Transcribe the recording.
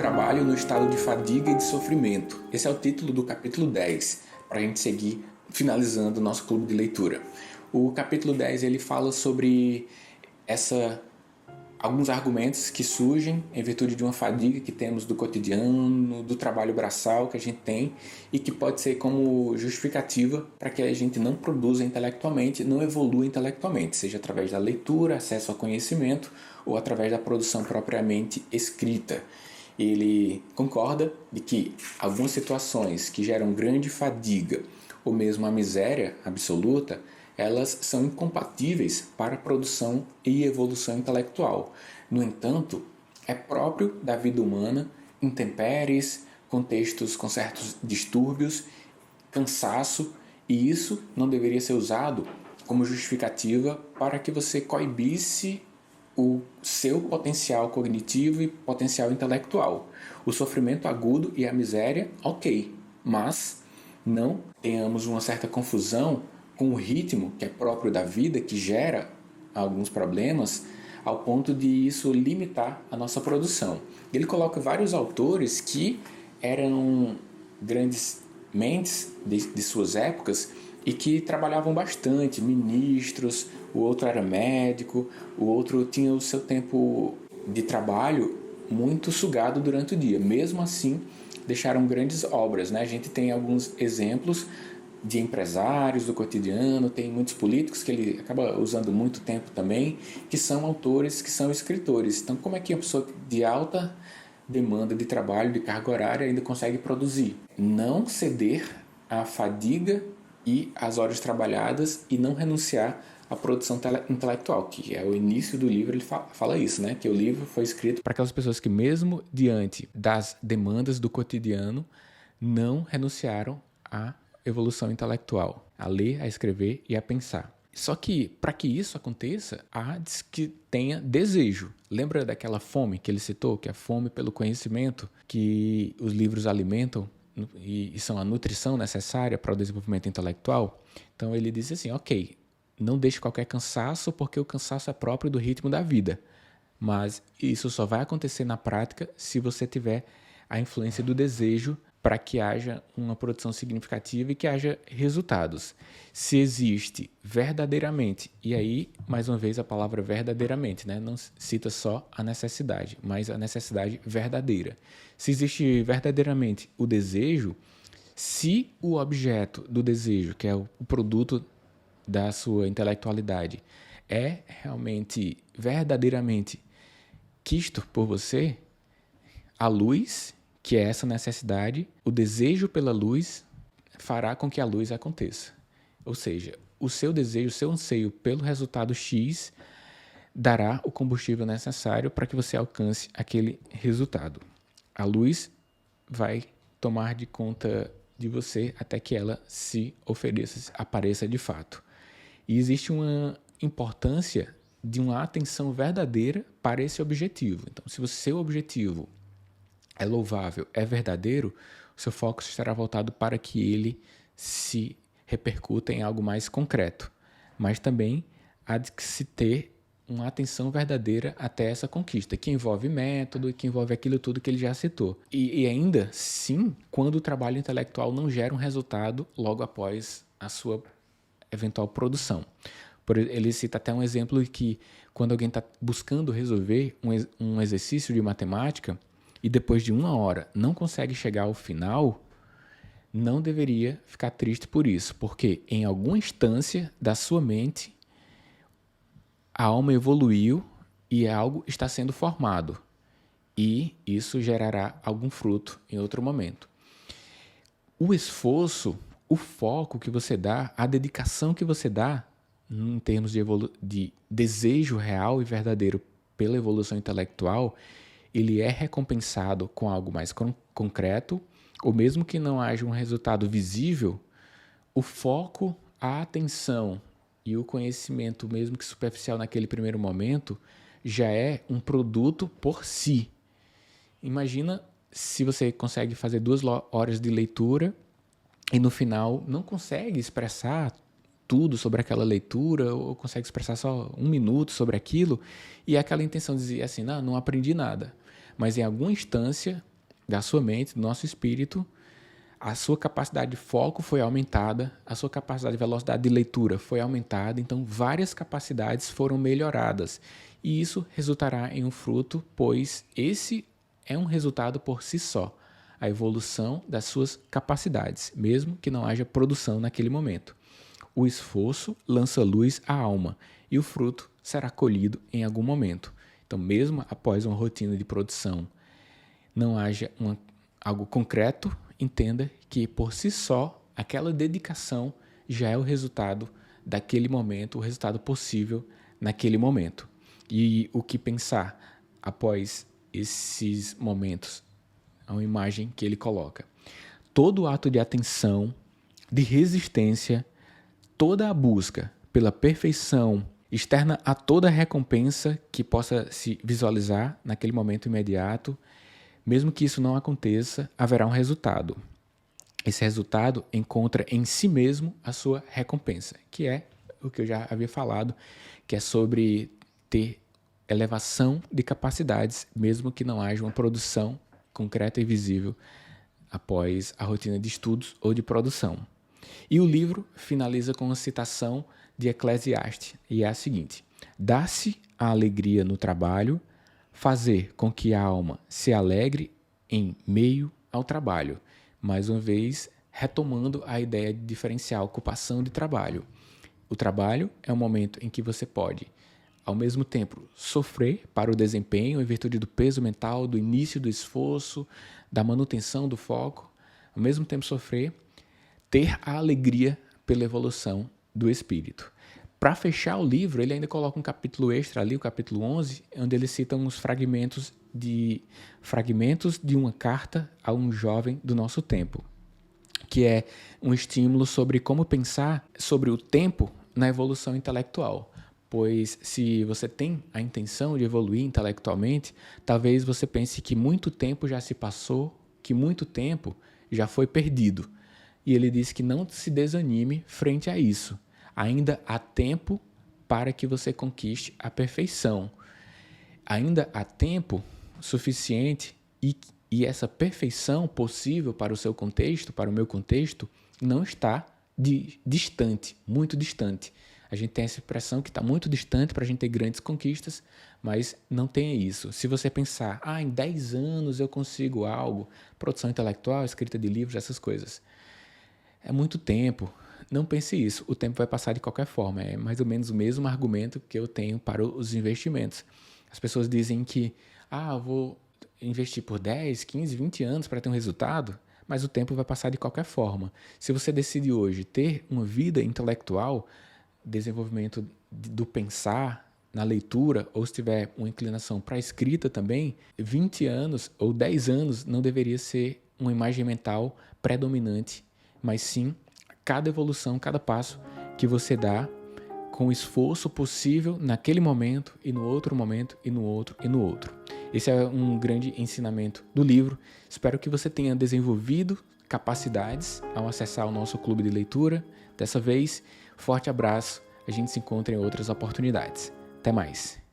trabalho no estado de fadiga e de sofrimento. Esse é o título do capítulo 10, para a gente seguir finalizando o nosso clube de leitura. O capítulo 10 ele fala sobre alguns argumentos que surgem em virtude de uma fadiga que temos do cotidiano, do trabalho braçal que a gente tem e que pode ser como justificativa para que a gente não produza intelectualmente, não evolua intelectualmente, seja através da leitura, acesso ao conhecimento ou através da produção propriamente escrita. Ele concorda de que algumas situações que geram grande fadiga ou mesmo a miséria absoluta, elas são incompatíveis para a produção e evolução intelectual. No entanto, é próprio da vida humana intempéries, contextos com certos distúrbios, cansaço, e isso não deveria ser usado como justificativa para que você coibisse o seu potencial cognitivo e potencial intelectual. O sofrimento agudo e a miséria, ok, mas não tenhamos uma certa confusão com o ritmo que é próprio da vida, que gera alguns problemas, ao ponto de isso limitar a nossa produção. Ele coloca vários autores que eram grandes mentes de suas épocas e que trabalhavam bastante, ministros, o outro era médico, o outro tinha o seu tempo de trabalho muito sugado durante o dia. Mesmo assim, deixaram grandes obras, né? A gente tem alguns exemplos de empresários do cotidiano, tem muitos políticos que ele acaba usando muito tempo também, que são autores, que são escritores. Então, como é que uma pessoa de alta demanda de trabalho, de carga horária, ainda consegue produzir? Não ceder à fadiga e às horas trabalhadas e não renunciar à produção intelectual, que é o início do livro. Ele fala isso, né? Que o livro foi escrito para aquelas pessoas que, mesmo diante das demandas do cotidiano, não renunciaram à evolução intelectual, a ler, a escrever e a pensar. Só que, para que isso aconteça, há que tenha desejo. Lembra daquela fome que ele citou, que é a fome pelo conhecimento, que os livros alimentam e são a nutrição necessária para o desenvolvimento intelectual? Então ele diz assim, ok, não deixe qualquer cansaço, porque o cansaço é próprio do ritmo da vida. Mas isso só vai acontecer na prática se você tiver a influência do desejo para que haja uma produção significativa e que haja resultados. Se existe verdadeiramente, e aí, mais uma vez, a palavra verdadeiramente, né? Não cita só a necessidade, mas a necessidade verdadeira. Se existe verdadeiramente o desejo, se o objeto do desejo, que é o produto da sua intelectualidade, é realmente, verdadeiramente quisto por você, a luz, que é essa necessidade, o desejo pela luz fará com que a luz aconteça. Ou seja, o seu desejo, o seu anseio pelo resultado X dará o combustível necessário para que você alcance aquele resultado. A luz vai tomar de conta de você até que ela se ofereça, apareça de fato. E existe uma importância de uma atenção verdadeira para esse objetivo. Então, se o seu objetivo é louvável, é verdadeiro, o seu foco estará voltado para que ele se repercuta em algo mais concreto. Mas também há de se ter uma atenção verdadeira até essa conquista, que envolve método e que envolve aquilo tudo que ele já citou. E ainda, sim, quando o trabalho intelectual não gera um resultado logo após a sua eventual produção. Ele cita até um exemplo que quando alguém está buscando resolver um exercício de matemática, e depois de 1 hora não consegue chegar ao final, não deveria ficar triste por isso, porque em alguma instância da sua mente, a alma evoluiu e algo está sendo formado. E isso gerará algum fruto em outro momento. O esforço, o foco que você dá, a dedicação que você dá, em termos de desejo real e verdadeiro pela evolução intelectual, ele é recompensado com algo mais concreto, ou mesmo que não haja um resultado visível, o foco, a atenção e o conhecimento, mesmo que superficial naquele primeiro momento, já é um produto por si. Imagina se você consegue fazer 2 horas de leitura e no final não consegue expressar tudo sobre aquela leitura, ou consegue expressar só 1 minuto sobre aquilo, e aquela intenção de dizer assim, não aprendi nada. Mas em alguma instância, da sua mente, do nosso espírito, a sua capacidade de foco foi aumentada, a sua capacidade de velocidade de leitura foi aumentada, então várias capacidades foram melhoradas. E isso resultará em um fruto, pois esse é um resultado por si só, a evolução das suas capacidades, mesmo que não haja produção naquele momento. O esforço lança luz à alma e o fruto será colhido em algum momento. Então, mesmo após uma rotina de produção, não haja algo concreto, entenda que por si só, aquela dedicação já é o resultado daquele momento, o resultado possível naquele momento. E o que pensar após esses momentos? É uma imagem que ele coloca. Todo ato de atenção, de resistência, toda a busca pela perfeição externa a toda recompensa que possa se visualizar naquele momento imediato, mesmo que isso não aconteça, haverá um resultado. Esse resultado encontra em si mesmo a sua recompensa, que é o que eu já havia falado, que é sobre ter elevação de capacidades, mesmo que não haja uma produção concreta e visível após a rotina de estudos ou de produção. E o livro finaliza com uma citação de Eclesiastes, e é a seguinte: dá-se a alegria no trabalho, fazer com que a alma se alegre em meio ao trabalho. Mais uma vez, retomando a ideia de diferenciar ocupação de trabalho. O trabalho é um momento em que você pode, ao mesmo tempo, sofrer para o desempenho em virtude do peso mental, do início do esforço, da manutenção do foco, ao mesmo tempo sofrer, ter a alegria pela evolução do espírito. Para fechar o livro, ele ainda coloca um capítulo extra ali, o capítulo 11, onde ele cita uns fragmentos de uma carta a um jovem do nosso tempo, que é um estímulo sobre como pensar sobre o tempo na evolução intelectual. Pois se você tem a intenção de evoluir intelectualmente, talvez você pense que muito tempo já se passou, que muito tempo já foi perdido. E ele diz que não se desanime frente a isso. Ainda há tempo para que você conquiste a perfeição. Ainda há tempo suficiente e essa perfeição possível para o seu contexto, para o meu contexto, não está distante, muito distante. A gente tem essa impressão que está muito distante para a gente ter grandes conquistas, mas não tenha isso. Se você pensar, em 10 anos eu consigo algo, produção intelectual, escrita de livros, essas coisas, é muito tempo. Não pense isso, o tempo vai passar de qualquer forma. É mais ou menos o mesmo argumento que eu tenho para os investimentos. As pessoas dizem que, eu vou investir por 10, 15, 20 anos para ter um resultado, mas o tempo vai passar de qualquer forma. Se você decide hoje ter uma vida intelectual, desenvolvimento do pensar na leitura, ou se tiver uma inclinação para a escrita também, 20 anos ou 10 anos não deveria ser uma imagem mental predominante, mas sim cada evolução, cada passo que você dá com o esforço possível naquele momento e no outro momento e no outro e no outro. Esse é um grande ensinamento do livro. Espero que você tenha desenvolvido capacidades ao acessar o nosso clube de leitura. Dessa vez, forte abraço. A gente se encontra em outras oportunidades. Até mais.